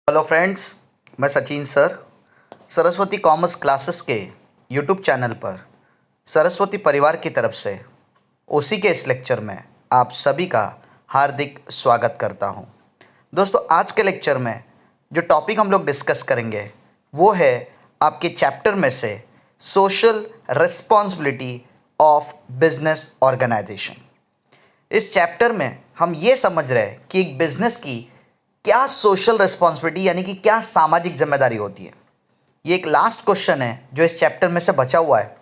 Hello friends, मैं Sachin sir Saraswati commerce classes के YouTube channel पर सरस्वती परिवार की तरफ से उसी के इस लेक्चर में आप सभी का हार्दिक स्वागत करता हूं। दोस्तों, आज के लेक्चर में जो टॉपिक हम लोग डिस्कस करेंगे वो है आपके चैप्टर में से social responsibility of business organisation. इस चैप्टर में हम ये समझ रहे हैं कि एक बिजनेस की क्या सोशल रिस्पॉन्सिबिलिटी यानी कि क्या सामाजिक जिम्मेदारी होती है। ये एक लास्ट क्वेश्चन है जो इस चैप्टर में से बचा हुआ है,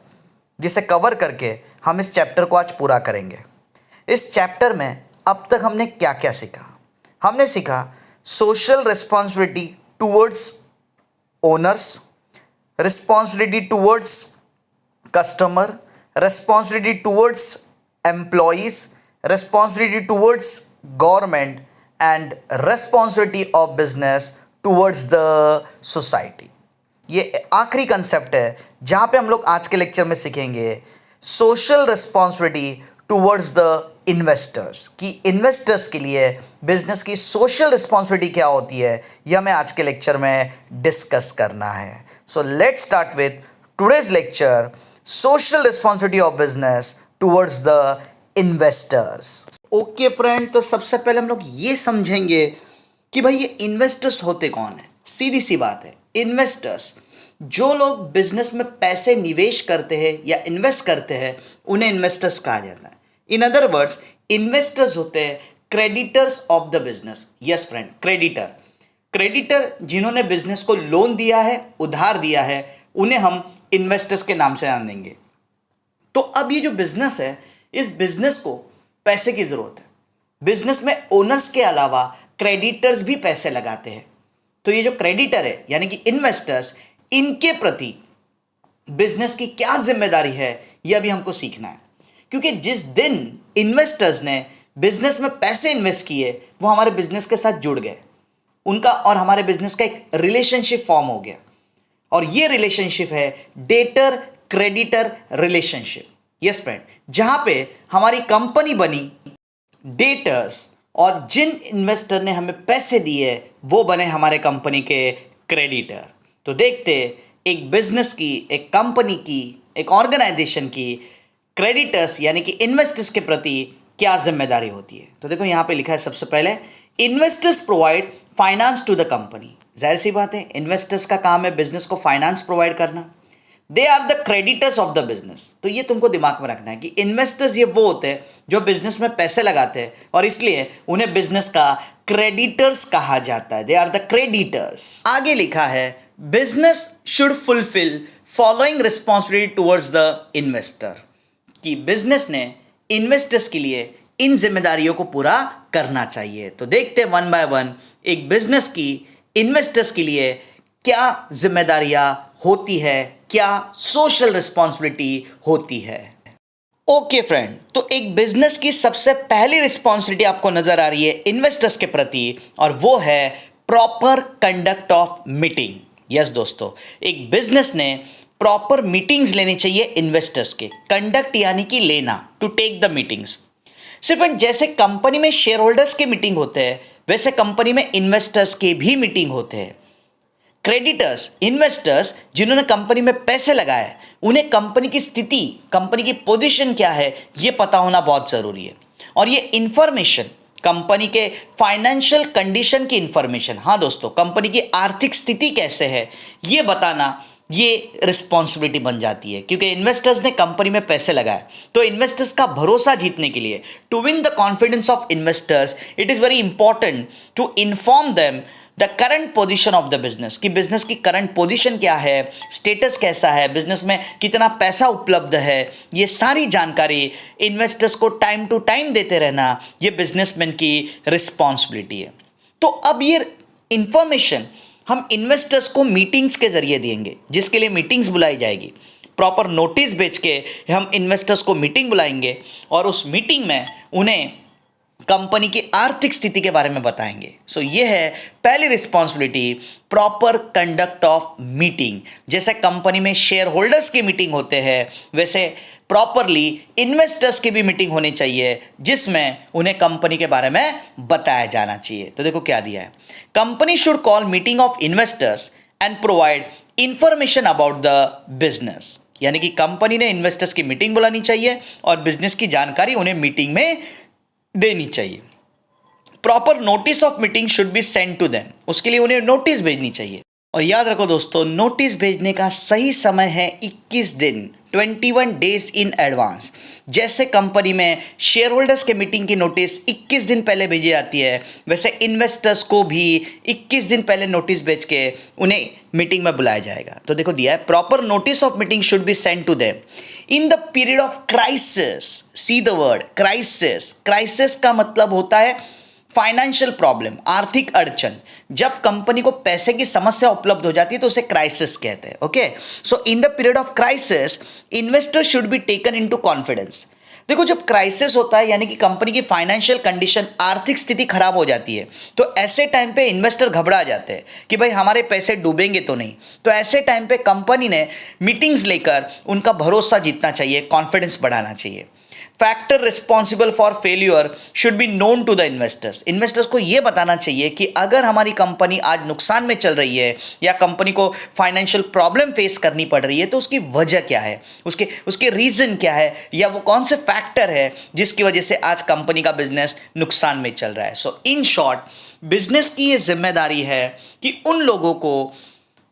जिसे कवर करके हम इस चैप्टर को आज पूरा करेंगे। इस चैप्टर में अब तक हमने क्या क्या सीखा? हमने सीखा social responsibility towards owners, responsibility towards customer, responsibility towards employees, responsibility towards government and responsibility of business towards the society। ये आखिरी कंसेप्ट है जहाँ पे हम लोग आज के लेक्चर में सीखेंगे social responsibility towards the investors, कि इन्वेस्टर्स के लिए बिजनेस की सोशल रिस्पॉन्सिबिलिटी क्या होती है, यह हमें आज के लेक्चर में डिस्कस करना है। So let's start with today's lecture, social responsibility of business towards the investors. Okay friend, तो सबसे पहले हम लोग ये समझेंगे कि भाई ये इन्वेस्टर्स होते कौन है। सीधी सी बात है, इन्वेस्टर्स जो लोग बिजनेस में पैसे निवेश करते हैं या इन्वेस्ट करते हैं उन्हें इन्वेस्टर्स कहा जाता है। इन अदर वर्ड्स, इन्वेस्टर्स होते हैं creditors of the business. Yes friend, creditor जिन्होंने बिजनेस को लोन दिया है, उधार दिया है, उन्हें हम इन्वेस्टर्स के नाम से जान देंगे। तो अब ये जो बिजनेस है, इस बिजनेस को पैसे की जरूरत है। बिजनेस में ओनर्स के अलावा क्रेडिटर्स भी पैसे लगाते हैं। तो ये जो क्रेडिटर है यानी कि इन्वेस्टर्स, इनके प्रति बिजनेस की क्या जिम्मेदारी है यह भी हमको सीखना है। क्योंकि जिस दिन इन्वेस्टर्स ने बिजनेस में पैसे इन्वेस्ट किए वो हमारे बिजनेस के साथ जुड़ गए, उनका और हमारे बिजनेस का एक रिलेशनशिप फॉर्म हो गया। और ये रिलेशनशिप है debtor creditor relationship. Yes friend, जहां पे हमारी कंपनी बनी डेटर्स और जिन इन्वेस्टर ने हमें पैसे दिए वो बने हमारे कंपनी के क्रेडिटर। तो देखते एक बिजनेस की, एक कंपनी की, एक ऑर्गेनाइजेशन की क्रेडिटर्स यानी कि इन्वेस्टर्स के प्रति क्या जिम्मेदारी होती है। तो देखो यहां पे लिखा है सबसे पहले, investors provide finance to the company. जाहिर सी बात है, इन्वेस्टर्स का काम है बिजनेस को फाइनेंस प्रोवाइड करना। They are the creditors of the business. तो ये तुमको दिमाग में रखना है कि इन्वेस्टर्स ये वो होते हैं जो बिजनेस में पैसे लगाते हैं और इसलिए उन्हें बिजनेस का क्रेडिटर्स कहा जाता है। They are the creditors. आगे लिखा है, business should fulfil following responsibility towards the investor, कि बिजनेस ने इन्वेस्टर्स के लिए इन जिम्मेदारियों को पूरा करना चाहिए। तो देखते हैं वन बाय वन एक बिजनेस की इन्वेस्टर्स के लिए क्या जिम्मेदारियां होती है, क्या सोशल रिस्पॉन्सिबिलिटी होती है। ओके फ्रेंड, तो एक बिजनेस की सबसे पहली रिस्पॉन्सिबिलिटी आपको नजर आ रही है इन्वेस्टर्स के प्रति, और वो है proper conduct of meeting. Yes दोस्तों, एक बिजनेस ने प्रॉपर मीटिंग्स लेनी चाहिए इन्वेस्टर्स के। कंडक्ट यानी कि लेना, टू टेक द मीटिंग्स। सिर्फ जैसे कंपनी में शेयर होल्डर्स के मीटिंग होते हैं वैसे कंपनी में इन्वेस्टर्स के भी मीटिंग होते हैं। क्रेडिटर्स, इन्वेस्टर्स जिन्होंने कंपनी में पैसे लगाए, उन्हें कंपनी की स्थिति, कंपनी की पोजीशन क्या है ये पता होना बहुत जरूरी है। और ये इंफॉर्मेशन कंपनी के फाइनेंशियल कंडीशन की इंफॉर्मेशन, हाँ दोस्तों, कंपनी की आर्थिक स्थिति कैसे है ये बताना, ये रिस्पॉन्सिबिलिटी बन जाती है। क्योंकि इन्वेस्टर्स ने कंपनी में पैसे लगाए, तो इन्वेस्टर्स का भरोसा जीतने के लिए, to win the confidence of investors, it is very important to inform them the current position of the business, कि बिजनेस की करंट पोजीशन क्या है, स्टेटस कैसा है, बिजनेस में कितना पैसा उपलब्ध है, ये सारी जानकारी इन्वेस्टर्स को टाइम टू टाइम देते रहना, ये बिजनेसमैन की रिस्पॉन्सिबिलिटी है। तो अब ये इंफॉर्मेशन हम इन्वेस्टर्स को मीटिंग्स के जरिए देंगे, जिसके लिए मीटिंग्स बुलाई जाएगी। प्रॉपर नोटिस भेज के हम इन्वेस्टर्स को मीटिंग बुलाएंगे और उस मीटिंग में उन्हें कंपनी की आर्थिक स्थिति के बारे में बताएंगे। सो ये है पहली responsibility, proper conduct of meeting. जैसे कंपनी में शेयर होल्डर्स की मीटिंग होते हैं, वैसे प्रॉपरली इन्वेस्टर्स की भी मीटिंग होनी चाहिए, जिसमें उन्हें कंपनी के बारे में बताया जाना चाहिए। तो देखो क्या दिया है, company should call meeting of investors and provide information about the business. यानी कि कंपनी ने इन्वेस्टर्स की मीटिंग बुलानी चाहिए और बिजनेस की जानकारी उन्हें मीटिंग में देनी चाहिए। Proper notice of meeting should be send to them, उसके लिए उन्हें नोटिस भेजनी चाहिए। और याद रखो दोस्तों, नोटिस भेजने का सही समय है 21 दिन, 21 डेज इन एडवांस। जैसे कंपनी में शेयर होल्डर्स के मीटिंग की नोटिस 21 दिन पहले भेजी जाती है, वैसे इन्वेस्टर्स को भी 21 दिन पहले नोटिस भेज के उन्हें मीटिंग में बुलाया जाएगा। तो देखो दिया है, proper notice of meeting should be send to them in the period of crisis. See the word crisis. Crisis का मतलब होता है फाइनेंशियल प्रॉब्लम, आर्थिक अड़चन। जब कंपनी को पैसे की समस्या उपलब्ध हो जाती है तो उसे क्राइसिस कहते हैं। Okay, so in the period of crisis investor should be taken into confidence. देखो, जब क्राइसिस होता है यानी कि कंपनी की फाइनेंशियल कंडीशन, आर्थिक स्थिति खराब हो जाती है, तो ऐसे टाइम पे इन्वेस्टर घबरा जाते हैं कि भाई हमारे पैसे डूबेंगे तो नहीं। तो ऐसे टाइम पे कंपनी ने मीटिंग्स लेकर उनका भरोसा जीतना चाहिए, कॉन्फिडेंस बढ़ाना चाहिए। Factor responsible for failure should be known to the investors. Investors को यह बताना चाहिए कि अगर हमारी कंपनी आज नुकसान में चल रही है या कंपनी को फाइनेंशियल प्रॉब्लम फेस करनी पड़ रही है, तो उसकी वजह क्या है, उसके रीजन क्या है, या वो कौन से फैक्टर है जिसकी वजह से आज कंपनी का बिजनेस नुकसान में चल रहा है। सो इन शॉर्ट, बिजनेस की ये जिम्मेदारी है कि उन लोगों को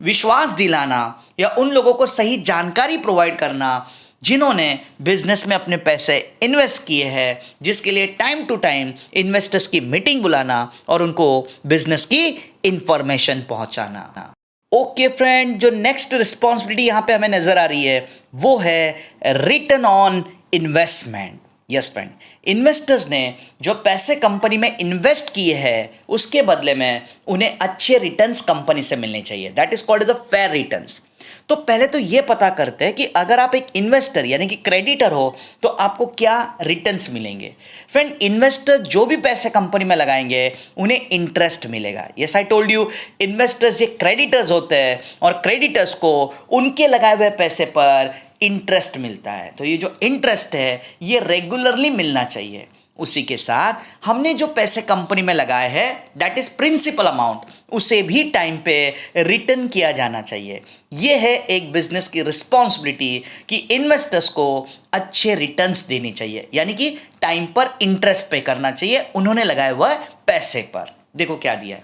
विश्वास दिलाना या उन लोगों को सही जानकारी प्रोवाइड करना जिन्होंने बिजनेस में अपने पैसे इन्वेस्ट किए हैं, जिसके लिए टाइम टू टाइम इन्वेस्टर्स की मीटिंग बुलाना और उनको बिजनेस की इंफॉर्मेशन पहुंचाना। ओके फ्रेंड, जो नेक्स्ट रिस्पॉन्सिबिलिटी यहां पे हमें नजर आ रही है वो है return on investment. Yes friend, investors ने जो पैसे कंपनी में इन्वेस्ट किए हैं उसके बदले में उन्हें अच्छे रिटर्न्स कंपनी से मिलने चाहिए। That is called as a fair returns. तो पहले तो यह पता करते हैं कि अगर आप एक इन्वेस्टर यानी कि क्रेडिटर हो तो आपको क्या रिटर्न्स मिलेंगे। फ्रेंड, इन्वेस्टर जो भी पैसे कंपनी में लगाएंगे उन्हें इंटरेस्ट मिलेगा। Yes, I told you, investors ये क्रेडिटर्स होते हैं और क्रेडिटर्स को उनके लगाए हुए पैसे पर इंटरेस्ट मिलता है। तो ये जो इंटरेस्ट है ये रेगुलरली मिलना चाहिए। उसी के साथ हमने जो पैसे कंपनी में लगाए हैं, दैट इज प्रिंसिपल अमाउंट, उसे भी टाइम पे रिटर्न किया जाना चाहिए। यह है एक बिजनेस की रिस्पॉन्सिबिलिटी कि इन्वेस्टर्स को अच्छे रिटर्न्स देने चाहिए, यानी कि टाइम पर इंटरेस्ट पे करना चाहिए उन्होंने लगाए हुए पैसे पर। देखो क्या दिया है,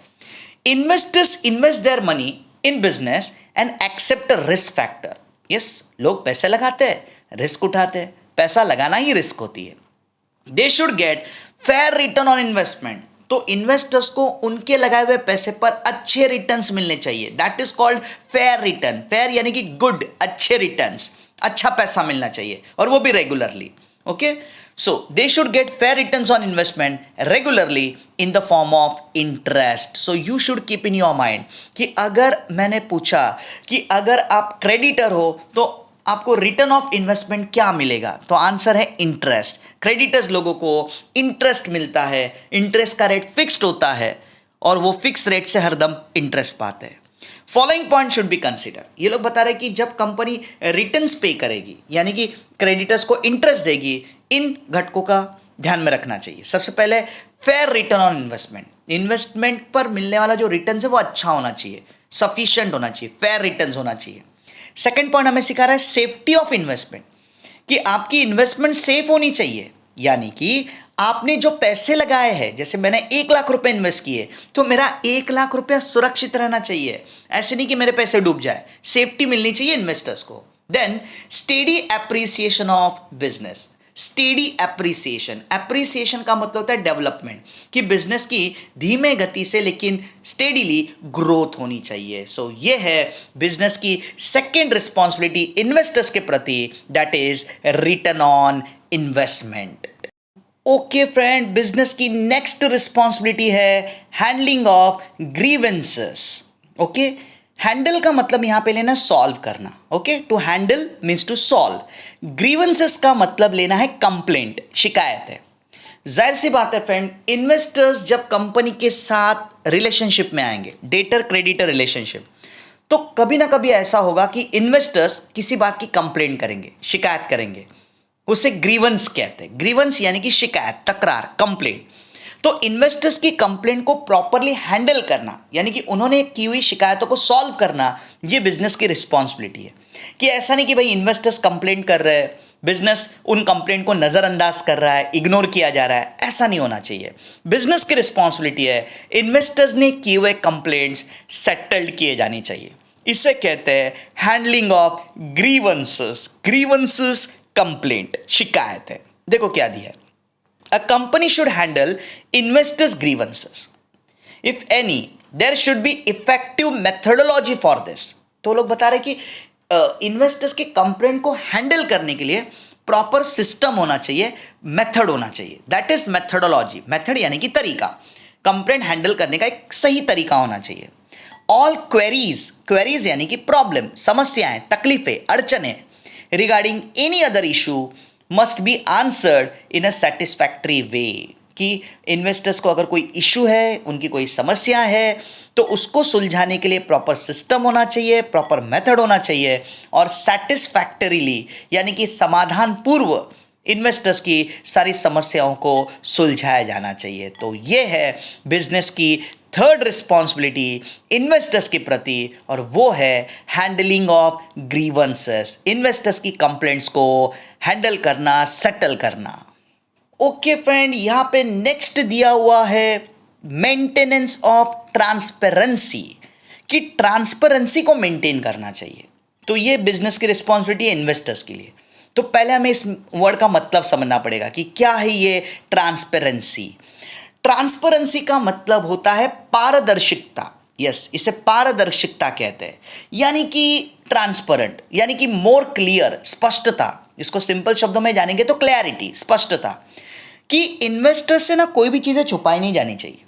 investors invest their money in business and accept risk factor. Yes, लोग पैसे लगाते हैं, रिस्क उठाते हैं, पैसा लगाना ही रिस्क होती है। दे should gate fair return on investment. तो इन्वेस्टर्स को उनके लगाए हुए पैसे पर अच्छे रिटर्न्स मिलने चाहिए। That is called fair return. Fair यानी कि गुड, अच्छे रिटर्न्स, अच्छा पैसा मिलना चाहिए और वो भी regularly. Okay, so they should gate fair returns on investment regularly in the form of interest. So you should keep in your mind कि अगर मैंने पूछा कि अगर आप क्रेडिटर हो तो आपको रिटर्न ऑफ इन्वेस्टमेंट क्या मिलेगा, तो आंसर है इंटरेस्ट। क्रेडिटर्स लोगों को इंटरेस्ट मिलता है, इंटरेस्ट का रेट फिक्स्ड होता है और वो फिक्स रेट से हरदम इंटरेस्ट पाते हैं। Following point should be consider. ये लोग बता रहे हैं कि जब कंपनी रिटर्न्स पे करेगी यानी कि क्रेडिटर्स को इंटरेस्ट देगी, इन घटकों का ध्यान में रखना चाहिए। सबसे पहले fair return on investment. Investment पर मिलने वाला जो रिटर्न है वो अच्छा होना चाहिए, सफिशिएंट होना चाहिए, फेयर रिटर्न होना चाहिए। सेकेंड पॉइंट हमें सिखा रहा है सेफ्टी ऑफ इन्वेस्टमेंट, कि आपकी इन्वेस्टमेंट सेफ होनी चाहिए। यानी कि आपने जो पैसे लगाए हैं, जैसे मैंने 1 लाख रुपए इन्वेस्ट किए तो मेरा 1 लाख रुपया सुरक्षित रहना चाहिए। ऐसे नहीं कि मेरे पैसे डूब जाए, सेफ्टी मिलनी चाहिए इन्वेस्टर्स को। Then steady appreciation of business. Steady appreciation, appreciation का मतलब होता है डेवलपमेंट, कि बिजनेस की धीमे गति से लेकिन स्टेडीली ग्रोथ होनी चाहिए। सो ये है बिजनेस की सेकेंड रिस्पॉन्सिबिलिटी इन्वेस्टर्स के प्रति, that is return on investment. Okay friend, business की नेक्स्ट रिस्पॉन्सिबिलिटी है handling of grievances. Okay, handle का मतलब यहां पे लेना सॉल्व करना। Okay, to handle means to solve. Grievances का मतलब लेना है कंप्लेंट, शिकायत है। जाहिर सी बात है फ्रेंड, इन्वेस्टर्स जब कंपनी के साथ रिलेशनशिप में आएंगे, डेटर क्रेडिटर रिलेशनशिप, तो कभी ना कभी ऐसा होगा कि इन्वेस्टर्स किसी बात की कंप्लेंट करेंगे, शिकायत करेंगे। उसे ग्रीवेंस कहते हैं। ग्रीवेंस यानी कि शिकायत, तकरार, कंप्लेंट। तो इन्वेस्टर्स की कंप्लेंट को प्रॉपरली हैंडल करना, यानी कि उन्होंने की हुई शिकायतों को सॉल्व करना, ये बिजनेस की रिस्पॉन्सिबिलिटी है। कि ऐसा नहीं कि भाई इन्वेस्टर्स कंप्लेंट कर रहे हैं, बिजनेस उन कंप्लेंट को नजरअंदाज कर रहा है, इग्नोर किया जा रहा है, ऐसा नहीं होना चाहिए। बिजनेस की रिस्पॉन्सिबिलिटी है इन्वेस्टर्स ने किए हुए कंप्लेंट्स सेटल्ड किए जानी चाहिए। इसे कहते हैं handling of grievances. Grievances complaint, शिकायत है। देखो क्या दिया है, a company should handle investors grievances if any, there should be effective methodology for this. तो लोग बता रहे कि इन्वेस्टर्स के कंप्लेंट को हैंडल करने के लिए प्रॉपर सिस्टम होना चाहिए, मेथड होना चाहिए। That is methodology. मेथड यानी कि तरीका, कंप्लेंट हैंडल करने का एक सही तरीका होना चाहिए। ऑल क्वेरीज, क्वेरीज यानी कि प्रॉब्लम, समस्याएं, तकलीफें, अड़चने regarding any other issue must be answered in a satisfactory way. कि इन्वेस्टर्स को अगर कोई इशू है, उनकी कोई समस्या है, तो उसको सुलझाने के लिए प्रॉपर सिस्टम होना चाहिए, प्रॉपर मेथड होना चाहिए, और सेटिस्फैक्टरीली यानी कि समाधान पूर्व इन्वेस्टर्स की सारी समस्याओं को सुलझाया जाना चाहिए। तो ये है बिजनेस की थर्ड रिस्पॉन्सिबिलिटी इन्वेस्टर्स के प्रति, और वो है हैंडलिंग ऑफ ग्रीवेंसेस। इन्वेस्टर्स की कंप्लेंट्स को हैंडल करना, सेटल करना। ओके फ्रेंड, यहां पे नेक्स्ट दिया हुआ है मेंटेनेंस ऑफ ट्रांसपेरेंसी, कि ट्रांसपेरेंसी को मेंटेन करना चाहिए। तो ये बिजनेस की रिस्पॉन्सिबिलिटी है इन्वेस्टर्स के लिए। तो पहले हमें इस वर्ड का मतलब समझना पड़ेगा कि क्या है ये ट्रांसपेरेंसी। ट्रांसपेरेंसी का मतलब होता है पारदर्शिता। यस, इसे पारदर्शिता कहते हैं। यानी कि ट्रांसपेरेंट यानी कि मोर क्लियर, स्पष्टता। इसको सिंपल शब्दों में जानेंगे तो क्लैरिटी, स्पष्टता। कि इन्वेस्टर से ना कोई भी चीजें छुपाई नहीं जानी चाहिए।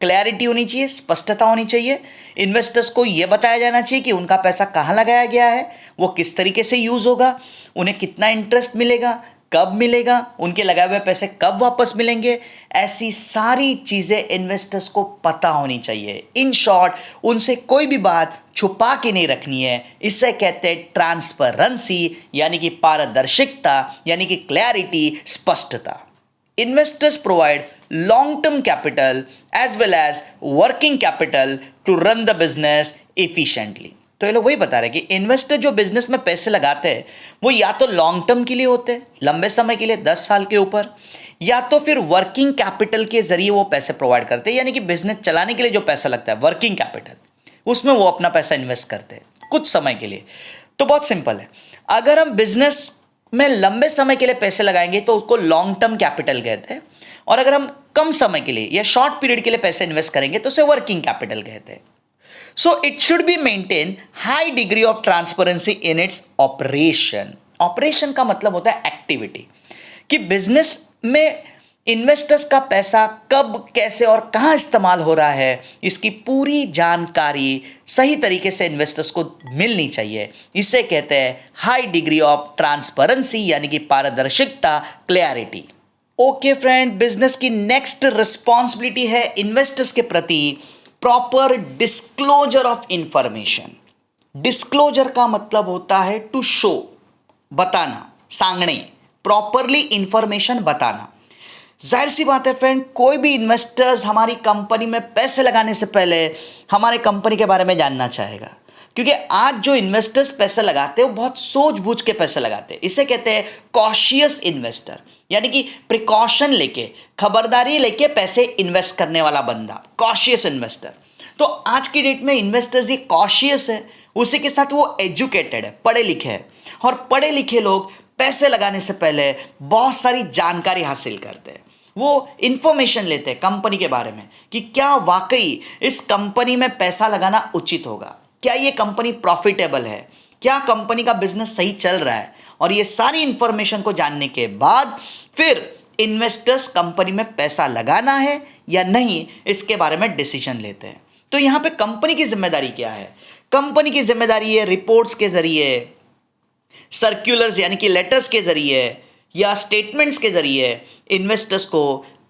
क्लैरिटी होनी चाहिए, स्पष्टता होनी चाहिए। इन्वेस्टर्स को यह बताया जाना चाहिए कि उनका पैसा कहां लगाया गया है, वो किस तरीके से यूज होगा, उन्हें कितना इंटरेस्ट मिलेगा, कब मिलेगा, उनके लगाए हुए पैसे कब वापस मिलेंगे। ऐसी सारी चीजें इन्वेस्टर्स को पता होनी चाहिए। इन शॉर्ट, उनसे कोई भी बात छुपा के नहीं रखनी है। इसे कहते हैं ट्रांसपेरेंसी, यानी कि पारदर्शिता, यानी कि क्लैरिटी, स्पष्टता। Investors provide long-term capital as well as working capital to run the business efficiently. तो ये लोग वही बता रहे हैं कि इन्वेस्टर जो बिजनेस में पैसे लगाते हैं वो या तो लॉन्ग टर्म के लिए होते हैं, लंबे समय के लिए, 10 साल के ऊपर, या तो फिर वर्किंग कैपिटल के जरिए वो पैसे प्रोवाइड करते हैं। यानी कि बिजनेस चलाने के लिए जो पैसा लगता है, वर्किंग कैपिटल, उसमें वो अपना पैसा इन्वेस्ट करते हैं कुछ समय के लिए। तो बहुत सिंपल है, अगर हम बिजनेस में लंबे समय के लिए पैसे लगाएंगे तो उसको लॉन्ग टर्म कैपिटल कहते हैं, और अगर हम कम समय के लिए या शॉर्ट पीरियड के लिए पैसे इन्वेस्ट करेंगे तो उसे वर्किंग कैपिटल कहते हैं। So it should be maintain high degree of transparency in its operation. Operation का मतलब होता है एक्टिविटी, कि बिजनेस में इन्वेस्टर्स का पैसा कब, कैसे और कहां इस्तेमाल हो रहा है, इसकी पूरी जानकारी सही तरीके से इन्वेस्टर्स को मिलनी चाहिए। इसे कहते हैं हाई डिग्री ऑफ ट्रांसपेरेंसी, यानी कि पारदर्शिता, क्लैरिटी। ओके फ्रेंड, बिजनेस की नेक्स्ट रिस्पॉन्सिबिलिटी है इन्वेस्टर्स के प्रति proper disclosure of information. Disclosure का मतलब होता है टू शो, बताना, सांगने, प्रॉपरली इंफॉर्मेशन बताना। जाहिर सी बात है फ्रेंड, कोई भी इन्वेस्टर्स हमारी कंपनी में पैसे लगाने से पहले हमारे कंपनी के बारे में जानना चाहेगा, क्योंकि आज जो इन्वेस्टर्स पैसे लगाते हैं वो बहुत सूझबूझ के पैसे लगाते हैं। इसे कहते हैं कॉशियस इन्वेस्टर, यानी कि प्रिकॉशन लेके, खबरदारी लेके पैसे इन्वेस्ट करने वाला बंदा, कॉशियस इन्वेस्टर। तो आज की डेट में इन्वेस्टर्स ये कॉशियस है, उसी के साथ वो एजुकेटेड है, पढ़े लिखे हैं, और पढ़े लिखे लोग पैसे लगाने से पहले बहुत सारी जानकारी हासिल करते हैं। वो इंफॉर्मेशन लेते हैं कंपनी के बारे में कि क्या वाकई इस कंपनी में पैसा लगाना उचित होगा, क्या ये कंपनी प्रॉफिटेबल है, क्या कंपनी का बिजनेस सही चल रहा है। और ये सारी इंफॉर्मेशन को जानने के बाद फिर इन्वेस्टर्स कंपनी में पैसा लगाना है या नहीं, इसके बारे में डिसीजन लेते हैं। तो यहां पे कंपनी की जिम्मेदारी क्या है? कंपनी की जिम्मेदारी है रिपोर्ट्स के जरिए, सर्क्यूलर्स यानी कि लेटर्स के जरिए, या स्टेटमेंट्स के जरिए इन्वेस्टर्स को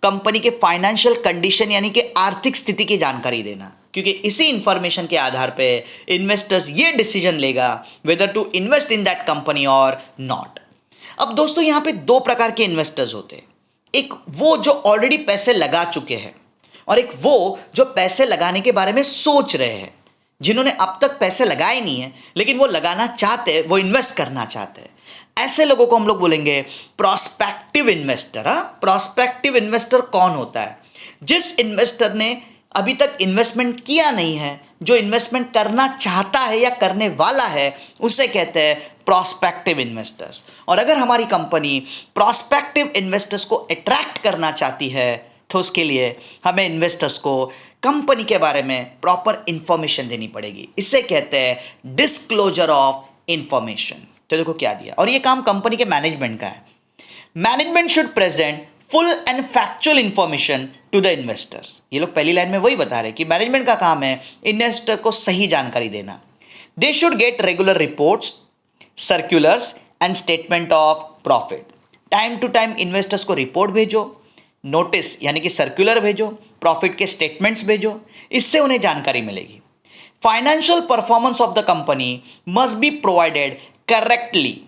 कंपनी के फाइनेंशियल कंडीशन यानी कि आर्थिक स्थिति की जानकारी देना, क्योंकि इसी इंफॉर्मेशन के आधार पे इन्वेस्टर्स ये डिसीजन लेगा whether to invest in that company और नॉट। अब दोस्तों यहां पे दो प्रकार के इन्वेस्टर्स होते हैं, एक वो जो ऑलरेडी पैसे लगा चुके हैं और एक वो जो पैसे लगाने के बारे में सोच रहे हैं, जिन्होंने अब तक पैसे लगाए नहीं है लेकिन वो लगाना चाहते हैं, वो इन्वेस्ट करना चाहते हैं। ऐसे लोगों को हम लोग बोलेंगे प्रोस्पेक्टिव इन्वेस्टर। प्रोस्पेक्टिव इन्वेस्टर कौन होता है? जिस इन्वेस्टर ने अभी तक इन्वेस्टमेंट किया नहीं है, जो इन्वेस्टमेंट करना चाहता है या करने वाला है, उसे कहते हैं प्रोस्पेक्टिव इन्वेस्टर्स। और अगर हमारी कंपनी प्रोस्पेक्टिव इन्वेस्टर्स को अट्रैक्ट करना चाहती है तो उसके लिए हमें इन्वेस्टर्स को कंपनी के बारे में प्रॉपर इंफॉर्मेशन देनी पड़ेगी। इसे कहते हैं डिस्क्लोजर ऑफ इंफॉर्मेशन। तो देखो क्या दिया, और ये काम कंपनी के मैनेजमेंट का है। Management should present full and factual information to the investors. ये लोग पहली लाइन में वही बता रहे कि मैनेजमेंट का काम है इन्वेस्टर को सही जानकारी देना। They should get regular reports, circulars and statement of profit. Time to time investors को रिपोर्ट भेजो, नोटिस यानी कि सर्कुलर भेजो, प्रॉफिट के स्टेटमेंट्स भेजो, इससे उन्हें जानकारी मिलेगी। Financial performance of the company must be provided correctly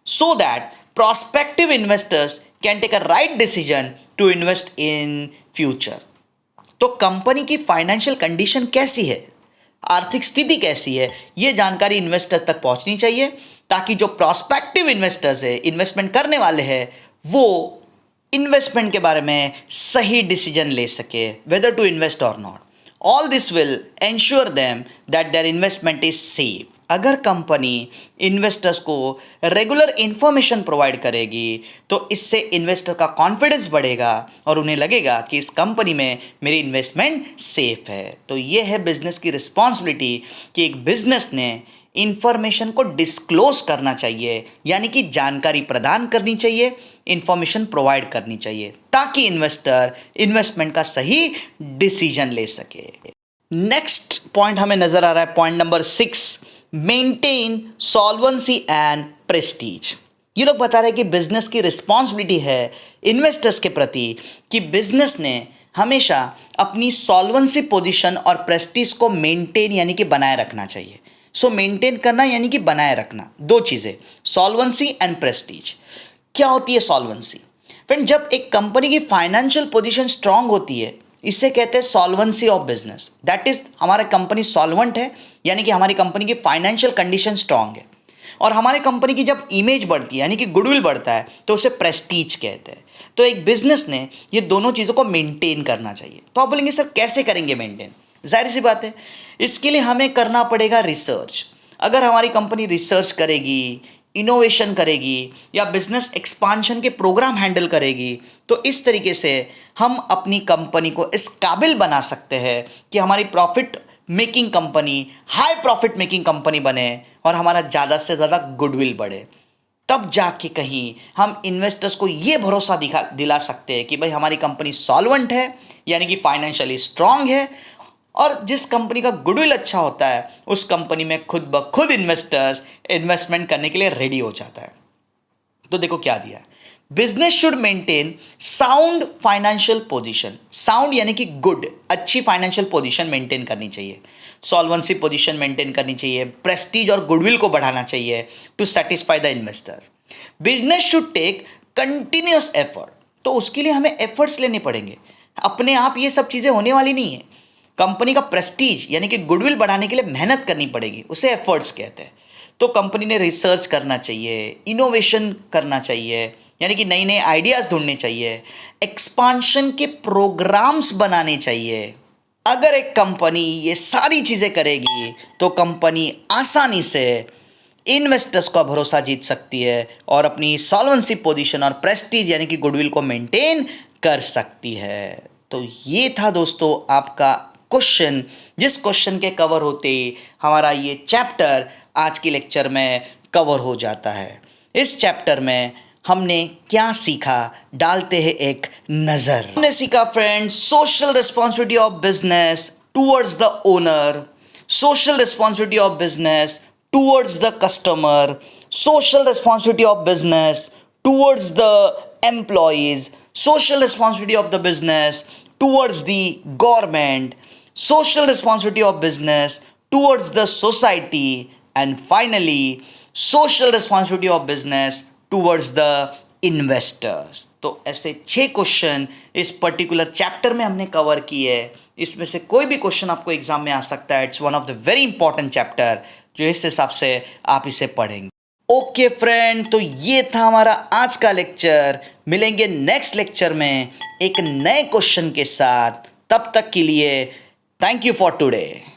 so that prospective investors can take a right decision to invest in future। तो कंपनी की फाइनेंशियल कंडीशन कैसी है, आर्थिक स्थिति कैसी है, यह जानकारी इन्वेस्टर तक पहुंचनी चाहिए ताकि जो प्रोस्पेक्टिव इन्वेस्टर्स है, इन्वेस्टमेंट करने वाले हैं, वो इन्वेस्टमेंट के बारे में सही डिसीजन ले सके वेदर टू इन्वेस्ट और not. All this will ensure them that their investment is safe. अगर कंपनी इन्वेस्टर्स को रेगुलर इंफॉर्मेशन प्रोवाइड करेगी तो इससे इन्वेस्टर का कॉन्फिडेंस बढ़ेगा और उन्हें लगेगा कि इस कंपनी में मेरी इन्वेस्टमेंट सेफ है। तो ये है बिजनेस की रिस्पॉन्सिबिलिटी कि एक बिजनेस ने इंफॉर्मेशन को डिस्क्लोज करना चाहिए, यानी कि जानकारी प्रदान करनी चाहिए, इंफॉर्मेशन प्रोवाइड करनी चाहिए ताकि इन्वेस्टर इन्वेस्टमेंट का सही डिसीजन ले सके। नेक्स्ट पॉइंट हमें नजर आ रहा है, point number 6, maintain solvency and Prestige. ये लोग बता रहे हैं कि बिजनेस की रिस्पॉन्सिबिलिटी है इन्वेस्टर्स के प्रति कि बिजनेस ने हमेशा अपनी सॉल्वेंसी पोजीशन और प्रेस्टीज को मेंटेन यानी कि बनाए रखना चाहिए। सो मेंटेन करना यानी कि बनाए रखना, दो चीज़ें, सॉल्वेंसी एंड प्रेस्टीज। क्या होती है सॉल्वेंसी? फ्रेंड, जब एक कंपनी की फाइनेंशियल पोजीशन स्ट्रांग होती है, इससे कहते हैं solvency of business. That is हमारा कंपनी सॉल्वेंट है, यानी कि हमारी कंपनी की फाइनेंशियल कंडीशन स्ट्रांग है। और हमारे कंपनी की जब इमेज बढ़ती है यानी कि गुडविल बढ़ता है तो उसे प्रेस्टीज कहते हैं। तो एक बिजनेस ने ये दोनों चीज़ों को मेंटेन करना चाहिए। तो आप बोलेंगे सर कैसे करेंगे मेंटेन? जाहिर सी बात है, इसके लिए हमें करना पड़ेगा रिसर्च। अगर हमारी कंपनी रिसर्च करेगी, इनोवेशन करेगी या बिजनेस एक्सपांशन के प्रोग्राम हैंडल करेगी, तो इस तरीके से हम अपनी कंपनी को इस काबिल बना सकते हैं कि हमारी profit making company, high profit making company बने और हमारा ज़्यादा से ज़्यादा गुडविल बढ़े। तब जाके कहीं हम इन्वेस्टर्स को ये भरोसा दिला सकते हैं कि भाई हमारी कंपनी सॉल्वेंट है, यानी कि फाइनेंशियली स्ट्रांग है, और जिस कंपनी का गुडविल अच्छा होता है उस कंपनी में खुद ब खुद इन्वेस्टर्स इन्वेस्टमेंट करने के लिए रेडी हो जाता है। तो देखो क्या दिया है, business should maintain sound financial position. Sound यानी कि गुड, अच्छी फाइनेंशियल पोजीशन मेंटेन करनी चाहिए, सॉल्वेंसी पोजीशन मेंटेन करनी चाहिए, प्रेस्टीज और गुडविल को बढ़ाना चाहिए to satisfy the investor. Business should take continuous effort. तो उसके लिए हमें एफर्ट्स लेने पड़ेंगे, अपने आप ये सब चीज़ें होने वाली नहीं है। कंपनी का प्रेस्टीज यानी कि गुडविल बढ़ाने के लिए मेहनत करनी पड़ेगी, उसे एफर्ट्स कहते हैं। तो कंपनी ने रिसर्च करना चाहिए, इनोवेशन करना चाहिए, यानी कि नई नई आइडियाज़ ढूंढने चाहिए, एक्सपांशन के प्रोग्राम्स बनाने चाहिए। अगर एक कंपनी ये सारी चीज़ें करेगी तो कंपनी आसानी से इन्वेस्टर्स का भरोसा जीत सकती है और अपनी सॉल्वेंसी पोजीशन और प्रेस्टीज यानी कि गुडविल को मेंटेन कर सकती है। तो ये था दोस्तों आपका क्वेश्चन, जिस क्वेश्चन के कवर होते ही हमारा ये चैप्टर आज की लेक्चर में कवर हो जाता है। इस चैप्टर में हमने क्या सीखा, डालते हैं एक नज़र। हमने सीखा friends, social responsibility of business towards the owner, social responsibility of business towards the customer, social responsibility of business towards the employees, social responsibility of the business towards the government, social responsibility of business towards the society, and finally social responsibility of business towards the investors. तो ऐसे 6 question इस particular chapter में हमने cover किए। इसमें से कोई भी क्वेश्चन आपको एग्जाम में आ सकता है। It's one of the very important chapter, जो इस हिसाब से आप इसे पढ़ेंगे। ओके फ्रेंड, तो ये था हमारा आज का लेक्चर। मिलेंगे नेक्स्ट लेक्चर में एक नए क्वेश्चन के साथ। तब तक के लिए थैंक यू फॉर टुडे।